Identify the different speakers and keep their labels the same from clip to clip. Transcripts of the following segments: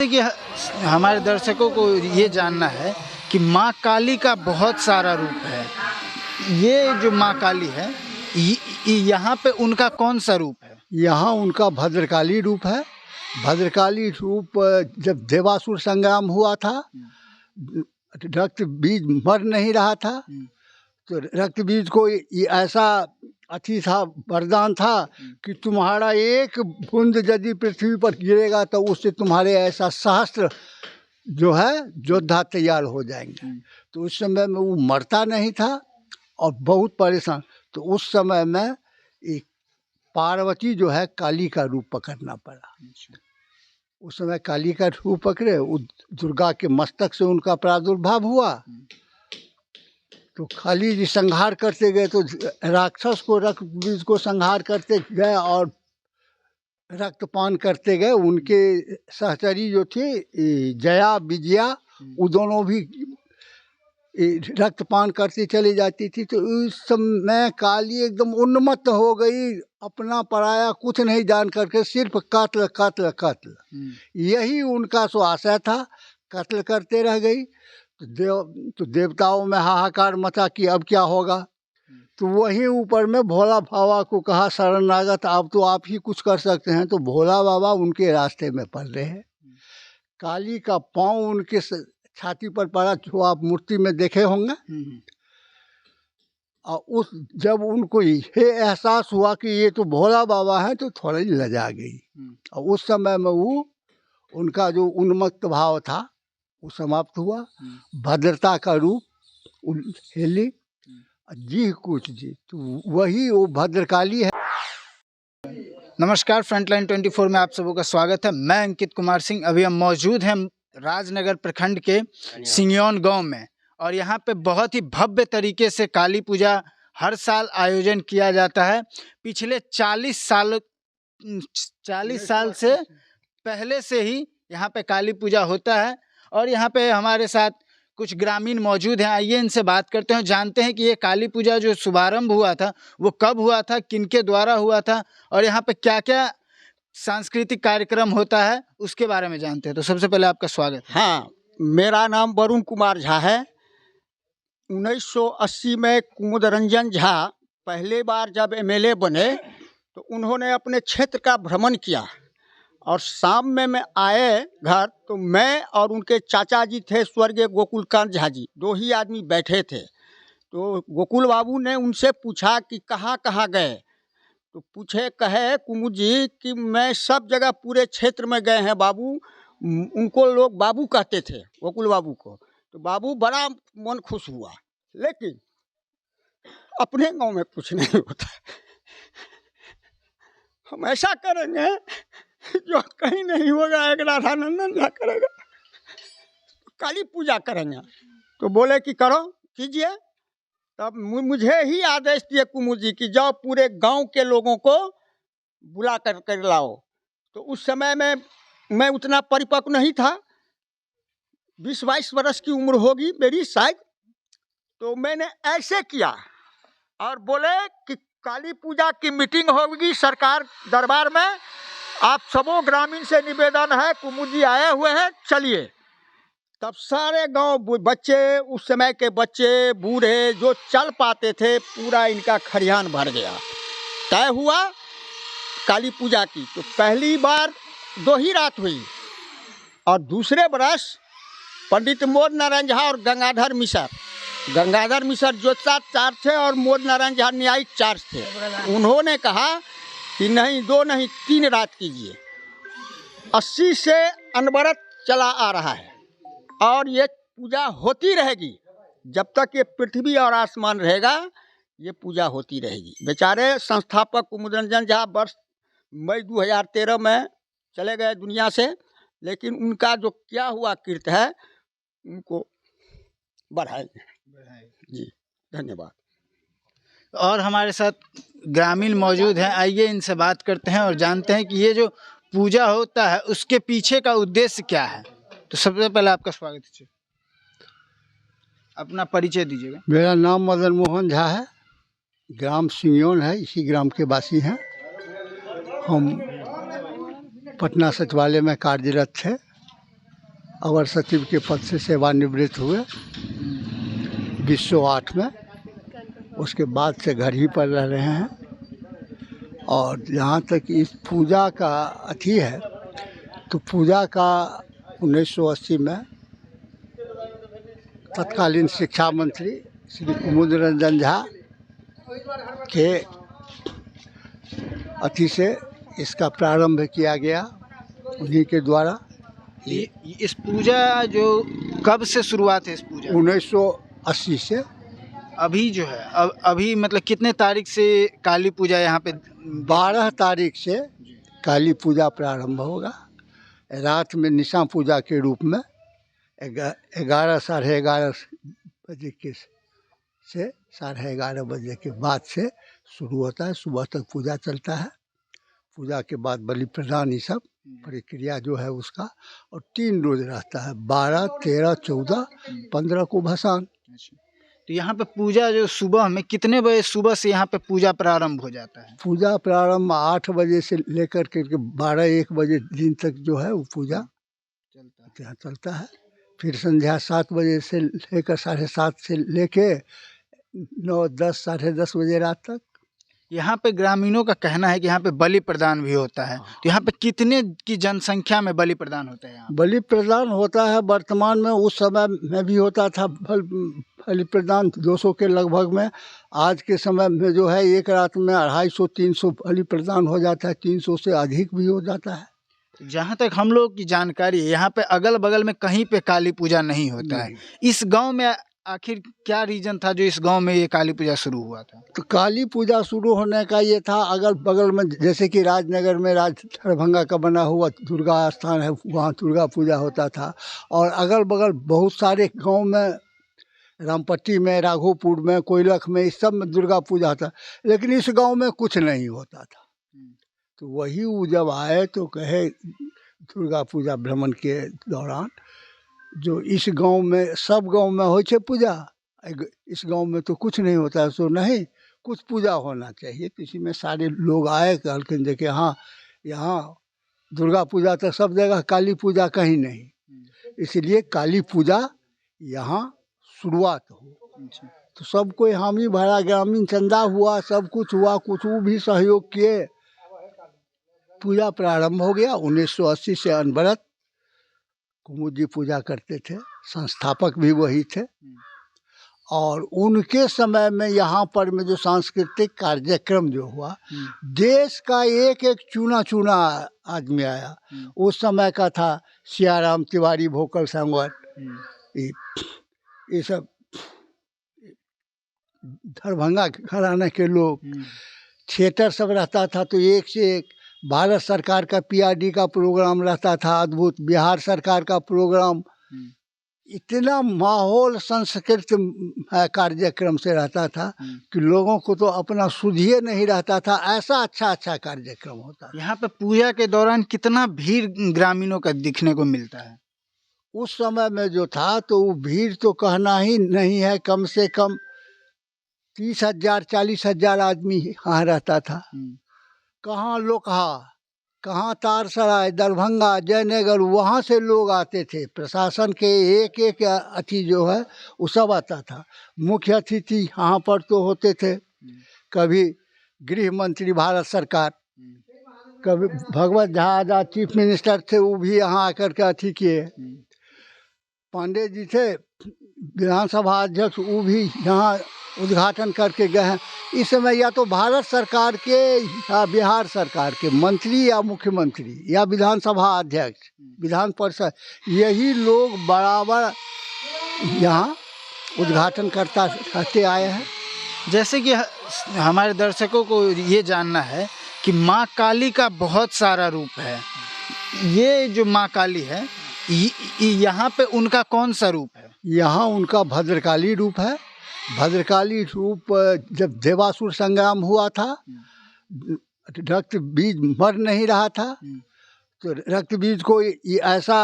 Speaker 1: देखिए, हमारे दर्शकों को ये जानना है कि माँ काली का बहुत सारा रूप है। ये जो माँ काली है, यहाँ पे उनका कौन सा रूप है?
Speaker 2: यहाँ उनका भद्रकाली रूप है। भद्रकाली रूप जब देवासुर संग्राम हुआ था, रक्त बीज मर नहीं रहा था, तो रक्त बीज को ये ऐसा अथी था, वरदान था कि तुम्हारा एक बूंद यदि पृथ्वी पर गिरेगा तो उससे तुम्हारे ऐसा सहस्त्र जो है योद्धा तैयार हो जाएंगे। तो उस समय में वो मरता नहीं था और बहुत परेशान। तो उस समय में एक पार्वती जो है काली का रूप पकड़ना पड़ा। उस समय काली का रूप पकड़े, दुर्गा के मस्तक से उनका प्रादुर्भाव हुआ। तो काली जी संहार करते गए, तो राक्षस को रक्त बीज को संहार करते गए और रक्तपान करते गए। उनके सहचरी जो थे जया विजया, वो दोनों भी रक्तपान करती चली जाती थी। तो उस समय काली एकदम उन्मत्त हो गई, अपना पराया कुछ नहीं जान करके सिर्फ कत्ल कत्ल कत्ल, यही उनका सो आशय था। कत्ल करते रह गई। तो देवताओं में हाहाकार मचा कि अब क्या होगा। तो वहीं ऊपर में भोला बाबा को कहा शरणागत, अब तो आप ही कुछ कर सकते हैं। तो भोला बाबा उनके रास्ते में पड़ रहे हैं। काली का पाँव उनके छाती पर पड़ा, जो आप मूर्ति में देखे होंगे। और जब उनको ये एहसास हुआ कि ये तो भोला बाबा है, तो थोड़ी लजा गई। और उस समय में वो उनका जो उन्मत्त भाव था वो समाप्त हुआ। भद्रता का रूप हेली, जी कुछ जी, तो वही वो भद्रकाली है।
Speaker 1: नमस्कार, फ्रंटलाइन 24 में आप सबों का स्वागत है। मैं अंकित कुमार सिंह। अभी हम मौजूद हैं राजनगर प्रखंड के सिंगयौन गांव में, और यहाँ पे बहुत ही भव्य तरीके से काली पूजा हर साल आयोजन किया जाता है। पिछले 40 साल से पहले से ही यहाँ पे काली पूजा होता है। और यहाँ पे हमारे साथ कुछ ग्रामीण मौजूद हैं। आइए इनसे बात करते हैं, जानते हैं कि ये काली पूजा जो शुभारंभ हुआ था वो कब हुआ था, किनके द्वारा हुआ था, और यहाँ पे क्या क्या सांस्कृतिक कार्यक्रम होता है उसके बारे में जानते हैं। तो सबसे पहले आपका स्वागत है।
Speaker 3: हाँ, मेरा नाम वरुण कुमार झा है। 1980 में कुमुद रंजन झा पहली बार जब एमएलए बने, तो उन्होंने अपने क्षेत्र का भ्रमण किया। और शाम में मैं आए घर, तो मैं और उनके चाचा जी थे स्वर्गीय गोकुलकांत झा जी, दो ही आदमी बैठे थे। तो गोकुल बाबू ने उनसे पूछा कि कहाँ कहाँ गए। तो कहे कुमुद जी कि मैं सब जगह पूरे क्षेत्र में गए हैं बाबू। उनको लोग बाबू कहते थे, गोकुल बाबू को। तो बाबू बड़ा मन खुश हुआ। लेकिन अपने गांव में कुछ नहीं होता। हम ऐसा करेंगे जो कहीं नहीं होगा, एक राधानंदन झा करेगा, काली पूजा करेंगे। तो बोले कि करो, कीजिए। तब मुझे ही आदेश दिए कुमुद जी कि जाओ पूरे गांव के लोगों को बुला कर लाओ। तो उस समय में मैं उतना परिपक्व नहीं था, 20-22 वर्ष की उम्र होगी मेरी शायद। तो मैंने ऐसे किया और बोले कि काली पूजा की मीटिंग होगी सरकार दरबार में, आप सबों ग्रामीण से निवेदन है, कुमुद जी आए हुए हैं, चलिए। तब सारे गांव बच्चे, उस समय के बच्चे बूढ़े जो चल पाते थे, पूरा इनका खरिहान भर गया। तय हुआ काली पूजा की। तो पहली बार 2 ही रात हुई, और दूसरे बरस पंडित मोद नारायण झा और गंगाधर मिश्र ज्योतिषाचार्य थे, और मोद नारायण झा न्यायिक चार्ज थे। उन्होंने कहा कि नहीं 2 नहीं 3 रात कीजिए। 80 से अनवरत चला आ रहा है, और ये पूजा होती रहेगी जब तक ये पृथ्वी और आसमान रहेगा। ये पूजा होती रहेगी। बेचारे संस्थापक कुमुद रंजन झा वर्ष मई 2013 में चले गए दुनिया से, लेकिन उनका जो क्या हुआ कीर्ति है उनको बढ़ाएंगे जी। धन्यवाद।
Speaker 1: और हमारे साथ ग्रामीण मौजूद हैं, आइए इनसे बात करते हैं और जानते हैं कि ये जो पूजा होता है उसके पीछे का उद्देश्य क्या है। तो सबसे पहले आपका स्वागत है, अपना परिचय दीजिएगा।
Speaker 2: मेरा नाम मदन मोहन झा है, ग्राम सिंगयौन है, इसी ग्राम के वासी हैं हम। पटना सचिवालय में कार्यरत थे। अवर सचिव के पद से सेवानिवृत्त हुए 2008 में। उसके बाद से घर ही पर रह रहे हैं। और जहाँ तक इस पूजा का अथी है, तो पूजा का 1980 में तत्कालीन शिक्षा मंत्री श्री कुमुद रंजन झा के अथी से इसका प्रारंभ किया गया, उन्हीं के द्वारा।
Speaker 1: इस पूजा जो कब से शुरुआत है इस पूजा?
Speaker 2: 1980 से।
Speaker 1: अभी जो है अभी मतलब कितने तारीख से काली पूजा यहाँ पे?
Speaker 2: 12 तारीख से काली पूजा प्रारंभ होगा। रात में निशा पूजा के रूप में 11 साढ़े 11 बजे के से 11:30 बजे के बाद से शुरू होता है। सुबह तक पूजा चलता है। पूजा के बाद बलि प्रदान, ये सब प्रक्रिया जो है उसका। और 3 रोज रहता है, 12, 13, 14, 15 को भसान।
Speaker 1: तो यहाँ पे पूजा जो सुबह में कितने बजे सुबह से यहाँ पे पूजा प्रारंभ हो जाता है?
Speaker 2: पूजा प्रारंभ 8 बजे से लेकर के 12-1 बजे दिन तक जो है वो पूजा चलता है। फिर संध्या 7 बजे से लेकर 7:30 से लेके 9, 10, 10:30 बजे रात तक।
Speaker 1: यहाँ पे ग्रामीणों का कहना है कि यहाँ पे बलि प्रदान भी होता है। तो यहाँ पे कितने की जनसंख्या में बलि प्रदान होता है? यहाँ
Speaker 2: बलि प्रदान होता है वर्तमान में, उस समय में भी होता था बलि प्रदान 200 के लगभग में। आज के समय में जो है एक रात में 250-300 बलि प्रदान हो जाता है, 300 से अधिक भी हो जाता है।
Speaker 1: जहाँ तक हम लोग की जानकारी है, यहाँ पे अगल बगल में कहीं पे काली पूजा नहीं होता है। इस गांव में आखिर क्या रीजन था जो इस गांव में ये काली पूजा शुरू हुआ था?
Speaker 2: तो काली पूजा शुरू होने का ये था, अगल बगल में जैसे कि राजनगर में दरभंगा का बना हुआ दुर्गा स्थान है, वहाँ दुर्गा पूजा होता था। और अगल बगल बहुत सारे गांव में, रामपट्टी में, राघोपुर में, कोयलख में, इस सब में दुर्गा पूजा था। लेकिन इस गांव में कुछ नहीं होता था। तो वही वो जब आए तो कहे दुर्गा पूजा भ्रमण के दौरान, जो इस गांव में सब गांव में हो पूजा, इस गांव में तो कुछ नहीं होता है, सो नहीं कुछ पूजा होना चाहिए। तो इसी में सारे लोग आए, कहलखिन देखे हाँ यहाँ दुर्गा पूजा तो सब जगह, काली पूजा कहीं नहीं, इसलिए काली पूजा यहाँ शुरुआत हो। तो सब कोई हामी भरा, ग्रामीण चंदा हुआ, सब कुछ हुआ, कुछ वो भी सहयोग किए, पूजा प्रारंभ हो गया। 1980 से अनवरत कुमुद जी पूजा करते थे, संस्थापक भी वही थे। और उनके समय में यहाँ पर में जो सांस्कृतिक कार्यक्रम जो हुआ, देश का एक एक चुना चुना आदमी आया। उस समय का था सियाराम तिवारी, भोकल संगवर, ये सब दरभंगा घराने के लोग। थिएटर सब रहता था, तो एक से एक भारत सरकार का PRD का प्रोग्राम रहता था, अद्भुत बिहार सरकार का प्रोग्राम। इतना माहौल संस्कृत कार्यक्रम से रहता था कि लोगों को तो अपना सुधिए नहीं रहता था, ऐसा अच्छा कार्यक्रम होता था।
Speaker 1: यहाँ पे पूजा के दौरान कितना भीड़ ग्रामीणों का दिखने को मिलता है?
Speaker 2: उस समय में जो था तो वो भीड़ तो कहना ही नहीं है, कम से कम 30,000 40,000 आदमी यहाँ रहता था। कहाँ लोकहा, कहाँ तारसराय, दरभंगा, जयनगर, वहाँ से लोग आते थे। प्रशासन के एक एक अतिथि जो है वो सब आता था। मुख्य अतिथि यहाँ पर तो होते थे, कभी गृह मंत्री भारत सरकार, कभी भगवत झा आजाद चीफ मिनिस्टर थे, वो भी यहाँ आकर के अथी किए। पांडे जी थे विधानसभा अध्यक्ष, वो भी यहाँ उद्घाटन करके गए हैं। इस समय या तो भारत सरकार के या बिहार सरकार के मंत्री या मुख्यमंत्री या विधानसभा अध्यक्ष, विधान परिषद, यही लोग बराबर यहाँ उद्घाटन करता रहते आए हैं।
Speaker 1: जैसे कि हमारे दर्शकों को ये जानना है कि माँ काली का बहुत सारा रूप है। ये जो माँ काली है, यहाँ पे उनका कौन सा रूप है?
Speaker 2: यहाँ उनका भद्रकाली रूप है। भद्रकाली रूप जब देवासुर संग्राम हुआ था, रक्त बीज मर नहीं रहा था, तो रक्त बीज को ऐसा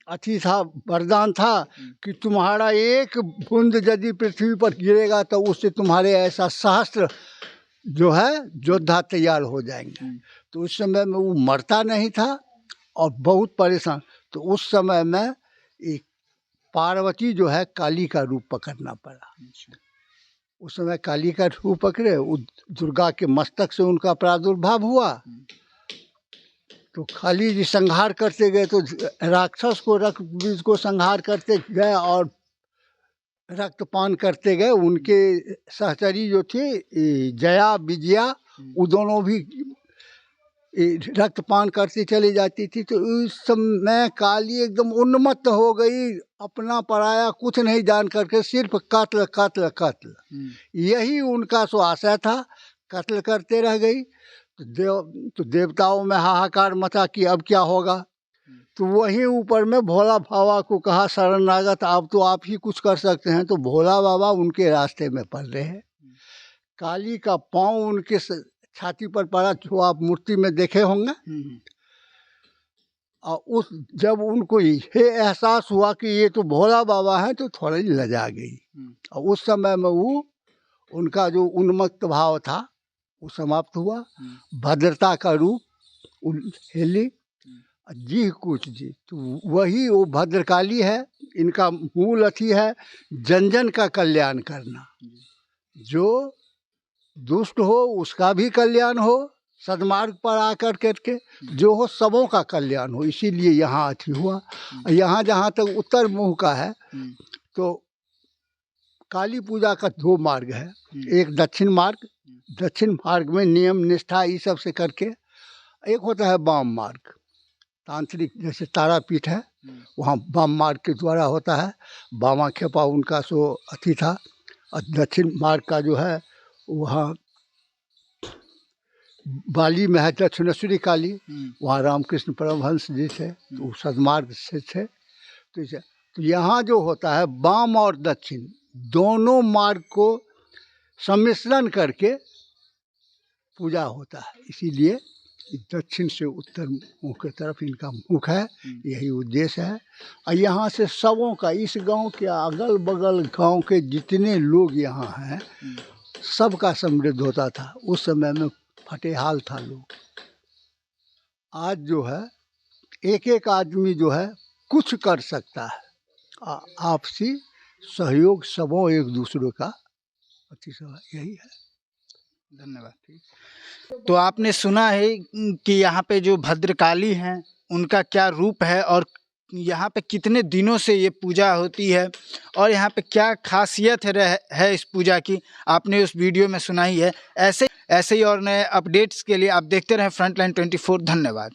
Speaker 2: अथी था, वरदान था कि तुम्हारा एक बूंद यदि पृथ्वी पर गिरेगा तो उससे तुम्हारे ऐसा सहस्त्र जो है योद्धा तैयार हो जाएंगे। तो उस समय में वो मरता नहीं था और बहुत परेशान। तो उस समय में एक पार्वती जो है काली का रूप पकड़ना पड़ा। उस समय काली का रूप पकड़े, दुर्गा के मस्तक से उनका प्रादुर्भाव हुआ। तो काली जी संहार करते गए, तो राक्षस को रक्त बीज को संहार करते गए और रक्तपान करते गए। उनके सहचरी जो थे जया विजया, वो दोनों भी रक्तपान करती चली जाती थी। तो उस समय काली एकदम उन्मत्त हो गई, अपना पराया कुछ नहीं जान करके सिर्फ कत्ल कत्ल कत्ल, यही उनका स्वास्थ्य था। कत्ल करते रह गई। तो देवताओं में हाहाकार मचा कि अब क्या होगा। तो वहीं ऊपर में भोला बाबा को कहा शरणागत, अब तो आप ही कुछ कर सकते हैं। तो भोला बाबा उनके रास्ते में पड़ रहे हैं। काली का पाँव उनके छाती पर पड़ा, जो आप मूर्ति में देखे होंगे। और जब उनको ये एहसास हुआ कि ये तो भोला बाबा है, तो थोड़ी लजा गई। और उस समय में वो उनका जो उन्मत्त भाव था वो समाप्त हुआ। भद्रता का रूप हेली जी कुछ जी, तो वही वो भद्रकाली है। इनका मूल अथी है जन जन का कल्याण करना। जो दुष्ट हो उसका भी कल्याण हो, सदमार्ग पर आकर करके जो हो सबों का कल्याण हो। इसीलिए यहाँ अथी हुआ। यहाँ जहाँ तक उत्तर मुँह का है, तो काली पूजा का दो मार्ग है। एक दक्षिण मार्ग, दक्षिण मार्ग में नियम निष्ठा ये सब से करके। एक होता है वाम मार्ग, तांत्रिक जैसे तारापीठ है, वहाँ वाम मार्ग के द्वारा होता है। बामा खेपा उनका सो अथी था। और दक्षिण मार्ग का जो है वहाँ बाली में है दक्षिणेश्वरी काली, वहाँ रामकृष्ण परमहंस जी थे, तो सदमार्ग से थे। तो यहाँ जो होता है वाम और दक्षिण दोनों मार्ग को सम्मिश्रण करके पूजा होता है। इसीलिए दक्षिण से उत्तर मुख की तरफ इनका मुख है, यही उद्देश्य है। और यहाँ से सबों का, इस गांव के अगल बगल गांव के जितने लोग यहाँ हैं सबका समृद्ध होता था। उस समय में फटेहाल था लोग। आज जो है एक एक आदमी जो है कुछ कर सकता है। आपसी सहयोग सबों एक दूसरे का अति सब यही है।
Speaker 1: धन्यवाद। तो आपने सुना है कि यहाँ पे जो भद्रकाली हैं उनका क्या रूप है और यहाँ पे कितने दिनों से ये पूजा होती है और यहाँ पे क्या खासियत है इस पूजा की, आपने उस वीडियो में सुना ही है। ऐसे ही और नए अपडेट्स के लिए आप देखते रहें फ्रंटलाइन 24। धन्यवाद।